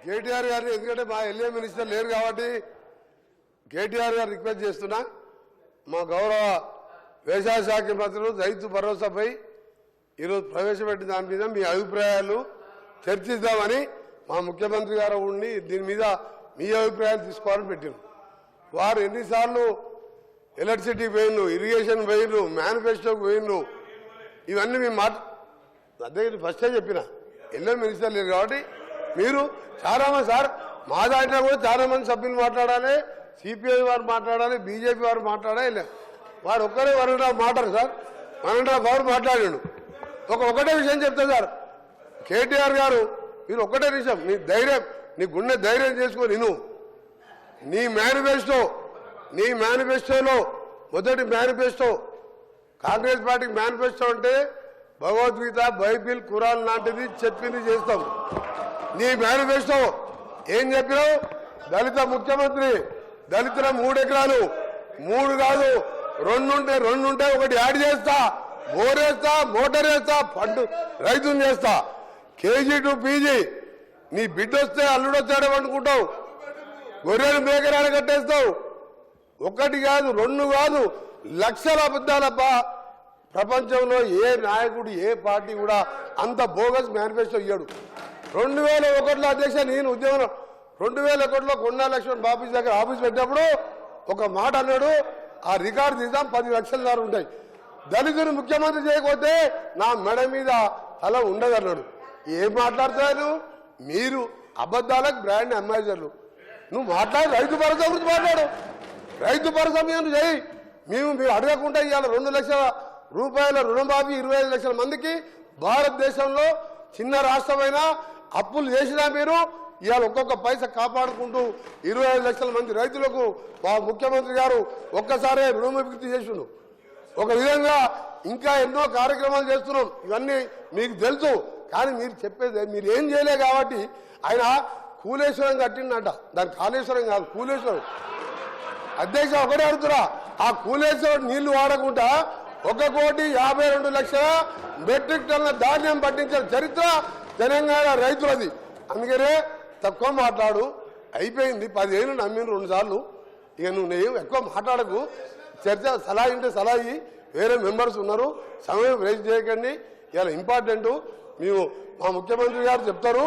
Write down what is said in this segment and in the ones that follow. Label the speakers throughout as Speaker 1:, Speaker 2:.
Speaker 1: కేటీఆర్ గారిని ఎందుకంటే మా ఎల్ఏ మినిస్టర్ లేరు కాబట్టి కేటీఆర్ గారు రిక్వెస్ట్ చేస్తున్నా, మా గౌరవ వ్యవసాయ శాఖ మంత్రులు రైతు భరోసాపై ఈరోజు ప్రవేశపెట్టిన దాని మీద మీ అభిప్రాయాలు చర్చిద్దామని మా ముఖ్యమంత్రి గారు ఉండి దీని మీద మీ అభిప్రాయాలు తీసుకోవాలని పెట్టారు. వారు ఎన్నిసార్లు ఎలక్ట్రిసిటీ పోయిన్రు, ఇరిగేషన్ పోయిన్రు, మేనిఫెస్టోకి పోయిన్రు, ఇవన్నీ మేము అదే ఫస్టే చెప్పిన ఎల్ఏ మినిస్టర్ లేరు కాబట్టి మీరు చాలా మంది సార్ మా దాంట్లో కూడా చాలా మంది సభ్యులు మాట్లాడాలి, సిపిఐ వారు మాట్లాడాలి, బీజేపీ వారు మాట్లాడాలి. వారు ఒక్కరే 1.5 మాట్లాడు సార్, 1.5 అవర్ మాట్లాడాడు. ఒకటే విషయం చెప్తా సార్, కేటీఆర్ గారు మీరు ఒక్కటే విషయం, నీ ధైర్యం, నీ గుండె ధైర్యం చేసుకొని నీ మేనిఫెస్టోలో మొదటి మేనిఫెస్టో కాంగ్రెస్ పార్టీకి మేనిఫెస్టో అంటే భగవద్గీత, బైబిల్, ఖురాన్ లాంటిది చెప్పింది చేస్తాం. నీ మేనిఫెస్టో ఏం చెప్పినావు? దళిత ముఖ్యమంత్రి, దళితుల 3 ఎకరాలు, 3 కాదు 2 ఉంటే ఒకటి యాడ్ చేస్తా, బోరేస్తా, మోటార్ వేస్తా, పండు రైతుని చేస్తా, కేజీ టు పీజీ. నీ బిడ్డ వస్తే అల్లుడు వచ్చాడో అనుకుంటావు, గొర్రెలు మేకరాలు కట్టేస్తావు. 1 కాదు 2 కాదు, లక్షల అబద్ధాలబ్బా. ప్రపంచంలో ఏ నాయకుడు, ఏ పార్టీ కూడా అంత బోగస్ మేనిఫెస్టో ఇయ్యాడు. 2001లో అధ్యక్ష నేను ఉద్యోగం 2001లో కొండా లక్ష్మణ్ బాబు దగ్గర ఆఫీస్ పెట్టినప్పుడు ఒక మాట అన్నాడు, ఆ రికార్డు తీద్దాం 10 లక్షల దారు ఉంటాయి, దళితులు ముఖ్యమంత్రి చేయకపోతే నా మెడ మీద అలా ఉండదన్నాడు. ఏం మాట్లాడతారు మీరు? అబద్ధాలకు బ్రాండ్ అంబాసిడర్లు. నువ్వు మాట్లాడు, రైతు భరోసా గురించి మాట్లాడు, రైతు భరోసా మీరు చేయి. మీరు అడగకుండా ఇవాళ 2 లక్షల రూపాయల రుణమాఫీ 25 లక్షల మందికి. భారతదేశంలో చిన్న రాష్ట్రమైనా అప్పులు చేసినా మీరు ఇవాళ ఒక్కొక్క పైసా కాపాడుకుంటూ 25 లక్షల మంది రైతులకు మా ముఖ్యమంత్రి గారు ఒక్కసారే రుణమాఫీ చేసిండు. ఒక విధంగా ఇంకా ఎన్నో కార్యక్రమాలు చేస్తున్నాం, ఇవన్నీ మీకు తెలుసు. కానీ మీరు చెప్పేది మీరు ఏం చేయలే కాబట్టి ఆయన కూలేశ్వరం కట్టిండట, దాని కాళేశ్వరం కాదు కూలేశ్వరం. అధ్యక్ష ఒకటే అడుగుతున్నా, ఆ కూలేశ్వరం నీళ్లు వాడకుండా 1,52,00,000 మెట్రిక్ టన్నుల ధాన్యం పట్టించిన చరిత్ర తెలంగాణ రైతులది. అందుకనే తక్కువ మాట్లాడు, అయిపోయింది. 10 ఏళ్ళు నమ్మిన 2 సార్లు. ఇక నువ్వు ఎక్కువ మాట్లాడకు, చర్చ సలహా ఇంటే సలహా వేరే మెంబర్స్ ఉన్నారు, సమయం వేస్ట్ చేయకండి. ఇలా ఇంపార్టెంట్ మేము మా ముఖ్యమంత్రి గారు చెప్తారు,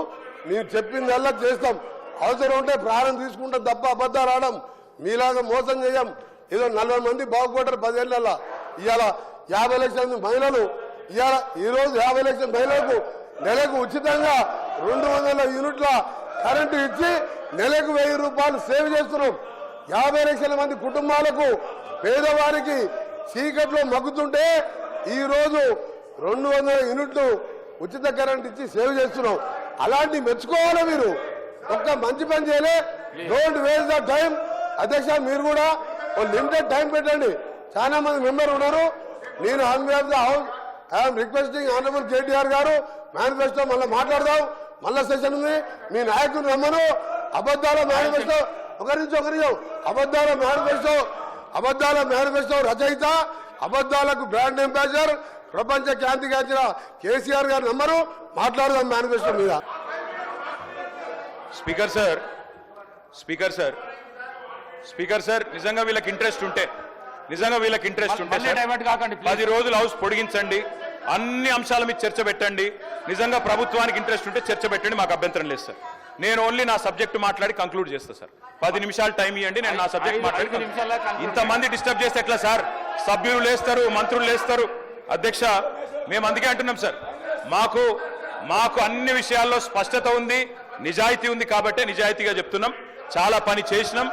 Speaker 1: మేము చెప్పిందల్లా చేస్తాం. అవసరం ఉంటే ప్రాణం తీసుకుంటాం తప్ప అబద్ధాలు ఆడడం. మీలాగా మోసం చేయం. ఏదో 40 మంది బాగుపడ్డారు 10 ఏళ్ళ. ఇవాళ 50 లక్షల మహిళలు, ఇవాళ ఈరోజు 50 లక్షల మహిళలకు నెలకు ఉచితంగా 200 యూనిట్ల కరెంటు ఇచ్చి నెలకు 1000 రూపాయలు సేవ్ చేస్తున్నాం. 50 లక్షల మంది కుటుంబాలకు, పేదవారికి చీకట్లో మగ్గుతుంటే ఈరోజు 200 యూనిట్లు ఉచిత కరెంట్ ఇచ్చి సేవ్ చేస్తున్నాం. అలాంటి మెచ్చుకోవాలి మీరు. ఒక్క మంచి పని చేయలే. Don't waste the time. అధ్యక్ష మీరు కూడా లిమిటెడ్ టైం పెట్టండి. చాలా మంది మెంబర్ ఉన్నారు. నేను ఐఎమ్ రిక్వెస్టింగ్ ఆనరబుల్ కేటీఆర్ గారు, మేనిఫెస్టో మళ్ళీ మాట్లాడదాం, మళ్ళా సెషన్ ఉంది. మీ నాయకులు రమ్మను. అబద్ధాల మేనిఫెస్టో అబద్ధాల మేనిఫెస్టో రచయిత, అబద్ధాలకు బ్రాండ్ అంబాసిడర్, ప్రపంచ ఖ్యాతిగాంచిన కేసీఆర్ గారి నంబరు. మాట్లాడదాం మేనిఫెస్టో మీద.
Speaker 2: స్పీకర్ సార్ నిజంగా వీళ్ళకి ఇంట్రెస్ట్ ఉంటే 10 రోజులు హౌస్ పొడిగించండి, అన్ని అంశాల మీద చర్చ పెట్టండి. నిజంగా ప్రభుత్వానికి ఇంట్రెస్ట్ ఉంటే చర్చ పెట్టండి, మాకు అభ్యంతరం లేదు సార్. నేను ఓన్లీ నా సబ్జెక్టు మాట్లాడి కంక్లూడ్ చేస్తా సార్. 10 నిమిషాలు టైం ఇవ్వండి, నేను నా సబ్జెక్ట్ మాట్లాడి. ఇంతమంది డిస్టర్బ్ చేస్తే ఎట్లా సార్? సభ్యులు లేస్తారు, మంత్రులు లేస్తారు. అధ్యక్ష మేము అందుకే అంటున్నాం సార్, మాకు అన్ని విషయాల్లో స్పష్టత ఉంది, నిజాయితీ ఉంది కాబట్టి నిజాయితీగా చెప్తున్నాం. చాలా పని చేసినాం,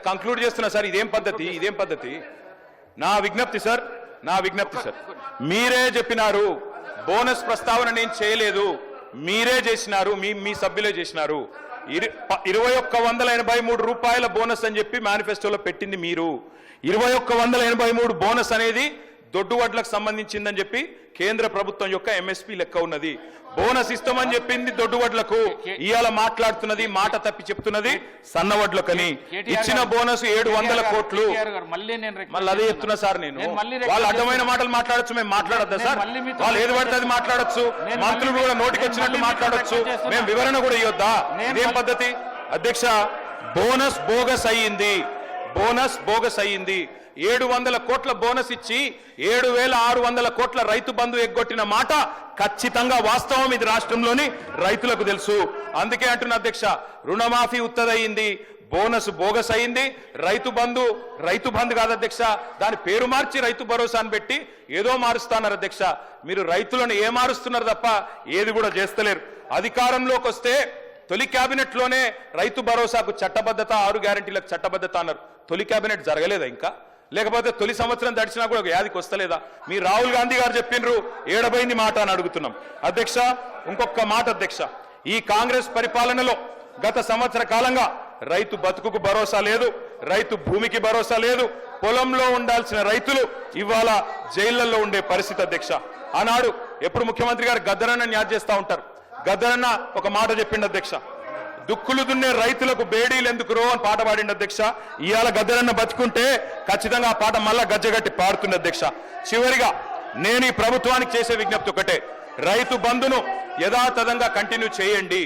Speaker 2: కంక్లూడ్ చేస్తున్నా సార్. ఇదేం పద్ధతి? నా విజ్ఞప్తి సార్, మీరే చెప్పినారు బోనస్ ప్రస్తావన నేను చేయలేదు, మీరే చేసినారు, మీ సభ్యులే చేసినారు. 2183 రూపాయల బోనస్ అని చెప్పి మేనిఫెస్టోలో పెట్టింది మీరు. 2183 బోనస్ అనేది దొడ్డు వడ్లకు సంబంధించిందని చెప్పి కేంద్ర ప్రభుత్వం యొక్క ఎంఎస్పీ లెక్క ఉన్నది. బోనస్ ఇస్తామని చెప్పింది దొడ్డు వడ్లకు, ఇవాళ మాట్లాడుతున్నది మాట తప్పి చెప్తున్నది సన్న వడ్లకని. ఇచ్చిన బోనస్ 700 కోట్లు. మళ్ళీ అదే చెప్తున్నా సార్ నేను. వాళ్ళు అడ్డమైన మాటలు మాట్లాడచ్చు, మేము మాట్లాడద్దా సార్? వాళ్ళు ఏది పడితే అది మాట్లాడచ్చు, మంత్రులు కూడా నోటికి వచ్చినట్టు మాట్లాడచ్చు, మేము వివరణ కూడా ఇవ్వద్దా? ఇదేం పద్ధతి అధ్యక్ష? బోనస్ బోగస్ అయ్యింది, బోనస్ బోగస్ అయ్యింది. 700 కోట్ల బోనస్ ఇచ్చి 7,600 కోట్ల రైతు బంధు ఎగ్గొట్టిన మాట ఖచ్చితంగా వాస్తవం. ఇది రాష్ట్రంలోని రైతులకు తెలుసు. అందుకే అంటున్న అధ్యక్ష, రుణమాఫీ ఉత్తదయింది, బోనస్ బోగస్ అయింది. రైతు బంధు కాదు అధ్యక్ష, దాని పేరు మార్చి రైతు భరోసా అని పెట్టి ఏదో మారుస్తున్నారు అధ్యక్ష. మీరు రైతులను ఏ మారుస్తున్నారు తప్ప ఏది కూడా చేస్తలేరు. అధికారంలోకి వస్తే తొలి కేబినెట్ లోనే రైతు భరోసాకు చట్టబద్ధత, 6 గ్యారెంటీలకు చట్టబద్ధత అన్నారు. తొలి కేబినెట్ జరగలేదా ఇంకా? లేకపోతే తొలి సంవత్సరం దడిచినా కూడా ఒక యాదికి వస్తలేదా? మీ రాహుల్ గాంధీ గారు చెప్పిండ్రు, ఏడబైంది మాట అని అడుగుతున్నాం అధ్యక్ష. ఇంకొక మాట అధ్యక్ష, ఈ కాంగ్రెస్ పరిపాలనలో గత సంవత్సర కాలంగా రైతు బతుకుకు భరోసా లేదు, రైతు భూమికి భరోసా లేదు. పొలంలో ఉండాల్సిన రైతులు ఇవాళ జైళ్లలో ఉండే పరిస్థితి అధ్యక్ష. ఆనాడు ఎప్పుడు ముఖ్యమంత్రి గారు గద్దరన్న న్యాయ చేస్తా ఉంటారు. గద్దరన్న ఒక మాట చెప్పిండు అధ్యక్ష, దుక్కులు దున్నే రైతులకు బేడీలు ఎందుకు రో అని పాట పాడిండు అధ్యక్ష. ఇవాళ గద్దరన్న బతుకుంటే ఖచ్చితంగా ఆ పాట మళ్ళా గజ్జగట్టి పాడుతుంది అధ్యక్ష. చివరిగా నేను ఈ ప్రభుత్వానికి చేసే విజ్ఞప్తి ఒకటే, రైతు బంధును యథాతథంగా కంటిన్యూ చేయండి,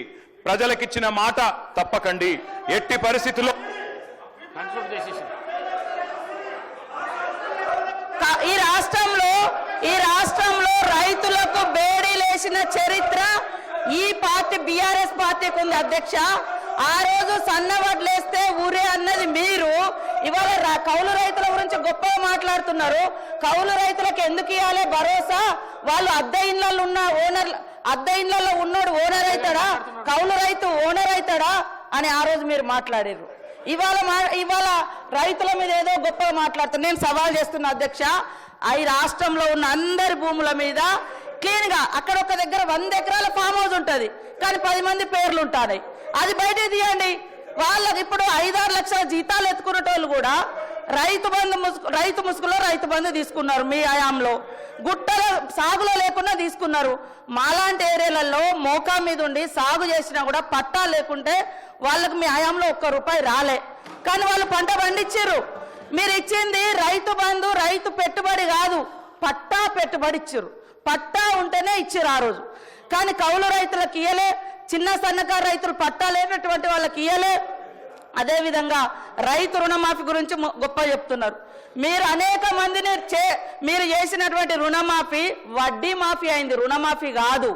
Speaker 2: ప్రజలకిచ్చిన మాట తప్పకండి. ఎట్టి పరిస్థితుల్లో
Speaker 3: ఈ రాష్ట్రంలో రైతులకు బేడీలేసిన చరిత్ర ఈ పార్టీ బీఆర్ఎస్ పార్టీకి ఉంది అధ్యక్ష. ఆ రోజు సన్న వడ్లేస్తే ఊరే అన్నది మీరు. ఇవాళ కౌలు రైతుల గురించి గొప్పగా మాట్లాడుతున్నారు. కౌలు రైతులకు ఎందుకు ఇవ్వాలి భరోసా? వాళ్ళు అద్దె ఇళ్లలో ఉన్న అద్దె ఇళ్లలో ఉన్నోడు ఓనర్ అవుతాడా? కౌలు రైతు ఓనర్ అవుతాడా అని ఆ రోజు మీరు మాట్లాడారు. ఇవాళ రైతుల మీద ఏదో గొప్పగా మాట్లాడుతున్నారు. నేను సవాల్ చేస్తున్నా అధ్యక్ష, ఈ రాష్ట్రంలో ఉన్న అందరి భూముల మీద క్లీన్ గా అక్కడ ఒక దగ్గర 100 ఎకరాల ఫామ్ హౌస్ ఉంటుంది, కానీ 10 మంది పేర్లు ఉంటాయి. అది బయట తీయండి. వాళ్ళకి ఇప్పుడు 5-6 లక్షల జీతాలు ఎత్తుకునేటోళ్ళు కూడా రైతు ముసుగులో రైతు బంధు తీసుకున్నారు. మీ హయాంలో గుట్టల సాగులో లేకుండా తీసుకున్నారు. మాలాంటి ఏరియాలలో మోకా మీద ఉండి సాగు చేసినా కూడా పట్టా లేకుంటే వాళ్ళకు మీ హయాంలో ₹1 రాలే, కానీ వాళ్ళు పంట పండించారు. మీరు ఇచ్చింది రైతు బంధు, రైతు పెట్టుబడి కాదు, పట్టా పెట్టుబడి ఇచ్చారు. పట్టా ఉంటేనే ఇచ్చారు ఆ రోజు, కానీ కౌలు రైతులకు ఇయ్యలే, చిన్న సన్నకారు రైతులు పట్టా లేనటువంటి వాళ్ళకి ఇయ్యలే. అదేవిధంగా రైతు రుణమాఫీ గురించి గొప్ప చెప్తున్నారు. మీరు అనేక మందిని మీరు చేసినటువంటి రుణమాఫీ వడ్డీ మాఫీ అయింది, రుణమాఫీ కాదు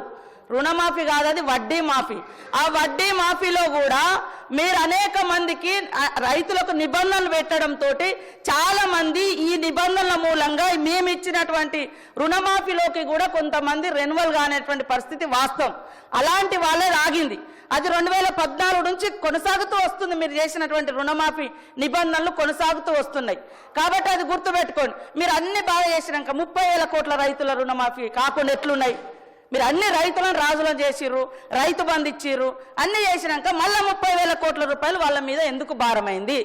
Speaker 3: అది వడ్డీ మాఫీ. ఆ వడ్డీ మాఫీలో కూడా మీరు అనేక మందికి రైతులకు నిబంధనలు పెట్టడంతో చాలా మంది ఈ నిబంధనల మూలంగా మేము ఇచ్చినటువంటి రుణమాఫీలోకి కూడా కొంతమంది రెన్యువల్ కానేటువంటి పరిస్థితి వాస్తవం. అలాంటి వాళ్ళే ఆగింది. అది 2014 నుంచి కొనసాగుతూ వస్తుంది. మీరు చేసినటువంటి రుణమాఫీ నిబంధనలు కొనసాగుతూ వస్తున్నాయి. కాబట్టి అది గుర్తుపెట్టుకోండి. మీరు అన్ని బాగా చేసినాక 30,000 కోట్ల రైతుల రుణమాఫీ కాకుండా ఎట్లున్నాయి? మీరు అన్ని రైతులను రాజులను చేసిర్రు, రైతు బంధు ఇచ్చిర్రు, అన్ని చేసినాక మళ్ళీ 30,000 కోట్ల రూపాయలు వాళ్ళ మీద ఎందుకు భారమైంది?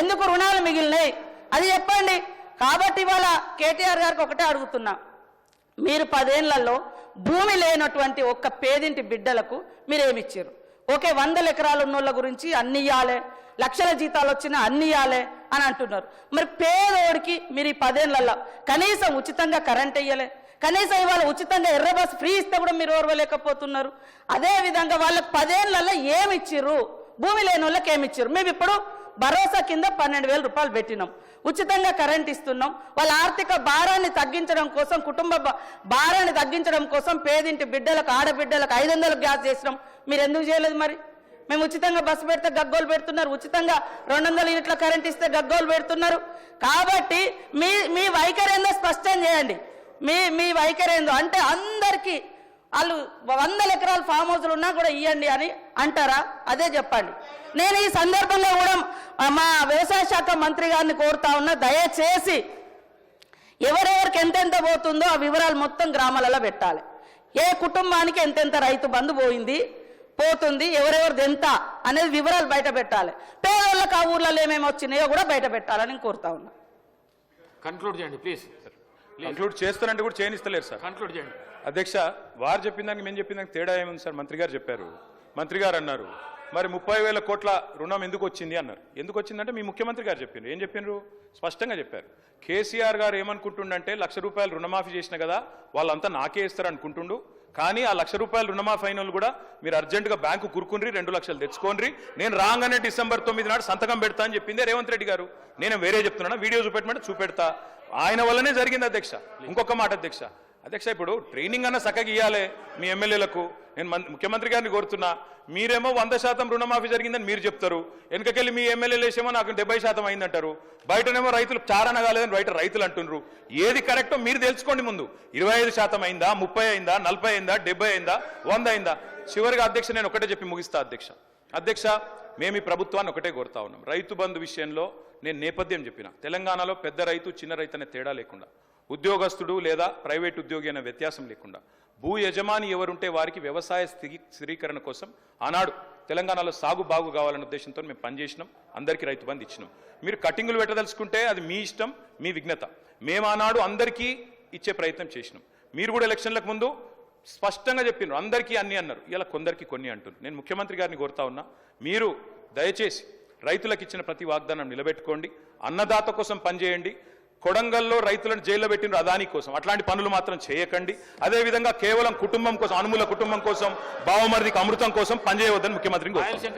Speaker 3: ఎందుకు రుణాలు మిగిలినాయి? అది చెప్పండి. కాబట్టి ఇవాళ కేటీఆర్ గారికి ఒకటే అడుగుతున్నా, మీరు 10 ఏళ్లలో భూమి లేనటువంటి ఒక్క పేదింటి బిడ్డలకు మీరేమిచ్చారు? ఓకే, 100 ఎకరాలు ఉన్నోళ్ళ గురించి అన్ని ఇయ్యాలే, లక్షల జీతాలు వచ్చినా అన్ని ఇయ్యాలే అని అంటున్నారు. మరి పేదోడికి మీరు ఈ 10 ఏళ్లలో కనీసం ఉచితంగా కరెంట్ ఇయ్యలే, కనీసం ఇవాళ ఉచితంగా ఎర్ర బస్ ఫ్రీ ఇస్తే కూడా మీరు ఓర్వలేకపోతున్నారు. అదేవిధంగా వాళ్ళకి 10 ఏళ్లలో ఏమిచ్చిర్రు? భూమి లేని వాళ్ళకి ఏమిచ్చారు? మేము ఇప్పుడు భరోసా కింద 12,000 రూపాయలు పెట్టినాం, ఉచితంగా కరెంట్ ఇస్తున్నాం. వాళ్ళ ఆర్థిక భారాన్ని తగ్గించడం కోసం, కుటుంబ భారాన్ని తగ్గించడం కోసం పేదింటి బిడ్డలకు, ఆడబిడ్డలకు 500 గ్యాస్ చేసినాం. మీరు ఎందుకు చేయలేదు? మరి మేము ఉచితంగా బస్సు పెడితే గగ్గోలు పెడుతున్నారు, ఉచితంగా 200 యూనిట్ల కరెంట్ ఇస్తే గగ్గోలు పెడుతున్నారు. కాబట్టి మీ వైఖరి ఏందో స్పష్టం చేయండి. మీ వైఖరి ఏందో అంటే అందరికీ వాళ్ళు 100 ఎకరాల ఫామ్ హౌస్లు ఉన్నా కూడా ఇవ్వండి అని అంటారా? అదే చెప్పండి. నేను ఈ సందర్భంగా కూడా మా వ్యవసాయ శాఖ మంత్రి గారిని కోరుతా ఉన్నా, దయచేసి ఎవరెవరికి ఎంతెంత పోతుందో ఆ వివరాలు మొత్తం గ్రామాలలో పెట్టాలి. ఏ కుటుంబానికి ఎంతెంత రైతు బంధు పోతుంది, ఎవరెవరిది ఎంత అనేది వివరాలు బయట పెట్టాలి. పేదవాళ్ళకి ఆ ఊర్లలో ఏమేమి వచ్చినాయో కూడా బయట పెట్టాలని కోరుతా ఉన్నా.
Speaker 4: కన్క్లూడ్ చేయండి ప్లీజ్.
Speaker 2: కంక్లూడ్ చేస్తానంటే కూడా చేయనిస్తలేరు సార్.
Speaker 4: కంక్లూడ్ చేయండి.
Speaker 2: అధ్యక్ష, వారు చెప్పిన దానికి మేము చెప్పిన దానికి తేడా ఏముంది సార్? మంత్రి గారు చెప్పారు. మంత్రి గారు అన్నారు మరి 30,000 కోట్ల రుణం ఎందుకు వచ్చింది అన్నారు. ఎందుకు వచ్చిందంటే మీ ముఖ్యమంత్రి గారు చెప్పారు. ఏం చెప్పినారు? స్పష్టంగా చెప్పారు. కేసీఆర్ గారు ఏమనుకుంటుండంటే ₹1,00,000 రుణమాఫీ చేసిన కదా వాళ్ళంతా నాకే ఇస్తారు అనుకుంటుండు. కానీ ఆ ₹1,00,000 రుణమాఫీ అయిన వాళ్ళు కూడా మీరు అర్జెంటుగా బ్యాంకు కురుకుని 2 లక్షలు తెచ్చుకోండి, నేను రాగానే డిసెంబర్ 9 నాడు సంతకం పెడతా అని చెప్పిందే రేవంత్ రెడ్డి గారు. నేను వేరే చెప్తున్నాను, వీడియో చూపెట్టమంటే చూపెడతా. ఆయన వల్లనే జరిగింది అధ్యక్ష. ఇంకొక మాట అధ్యక్ష, ఇప్పుడు ట్రైనింగ్ అన్న చక్కగా ఇవ్వాలి మీ ఎమ్మెల్యేలకు. నేను ముఖ్యమంత్రి గారిని కోరుతున్నా, మీరేమో 100% రుణమాఫీ జరిగిందని మీరు చెప్తారు, వెనకకెళ్ళి మీ ఎమ్మెల్యేలు వేసేమో నాకు 70% అయిందంటారు, బయటనేమో రైతులు చారణ కాలేదని బయట రైతులు అంటున్నారు. ఏది కరెక్టో మీరు తెలుసుకోండి ముందు. 25% అయిందా, 30 అయిందా, 40 అయిందా, 70 అయిందా, 100 అయిందా? చివరిగా అధ్యక్ష నేను ఒకటే చెప్పి ముగిస్తా అధ్యక్ష, మేము ఈ ప్రభుత్వాన్ని ఒకటే కోరుతా ఉన్నాం. రైతు బంధు విషయంలో నేను నేపథ్యం చెప్పిన, తెలంగాణలో పెద్ద రైతు చిన్న రైతు అనే తేడా లేకుండా, ఉద్యోగస్తుడు లేదా ప్రైవేట్ ఉద్యోగి అనే వ్యత్యాసం లేకుండా, భూ యజమాని ఎవరుంటే వారికి వ్యవసాయ స్థిరీకరణ కోసం ఆనాడు తెలంగాణలో సాగు బాగు కావాలనే ఉద్దేశంతో మేము పనిచేసినాం. అందరికీ రైతు బంధు ఇచ్చినాం. మీరు కటింగులు పెట్టదలుచుకుంటే అది మీ ఇష్టం, మీ విఘ్నత. మేము ఆనాడు అందరికీ ఇచ్చే ప్రయత్నం చేసినాం. మీరు కూడా ఎలక్షన్లకు ముందు స్పష్టంగా చెప్పినారు, అందరికీ అన్ని అన్నారు, ఇలా కొందరికి కొన్ని అంటున్నారు. నేను ముఖ్యమంత్రి గారిని కోరుతా ఉన్నా, మీరు దయచేసి రైతులకు ఇచ్చిన ప్రతి వాగ్దానం నిలబెట్టుకోండి, అన్నదాత కోసం పనిచేయండి. కొడంగల్లో రైతులను జైల్లో పెట్టిన అదాని కోసం అట్లాంటి పనులు మాత్రం చేయకండి. అదేవిధంగా కేవలం కుటుంబం కోసం, అనుమూల కుటుంబం కోసం, బావమరిదికి అమృతం కోసం పనిచేయవద్దని ముఖ్యమంత్రిని కోరుతున్నాను.